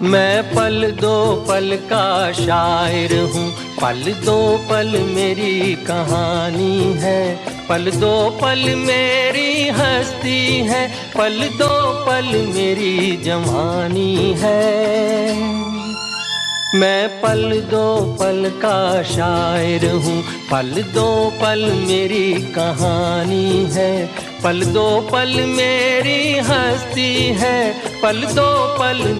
मैं पल दो पल का शायर हूँ, पल दो पल मेरी कहानी है, पल दो पल मेरी हस्ती है, पल दो पल मेरी जवानी है। मैं पल दो पल का शायर हूँ, पल दो पल मेरी कहानी है, पल दो पल मेरी हस्ती है, पल दो पल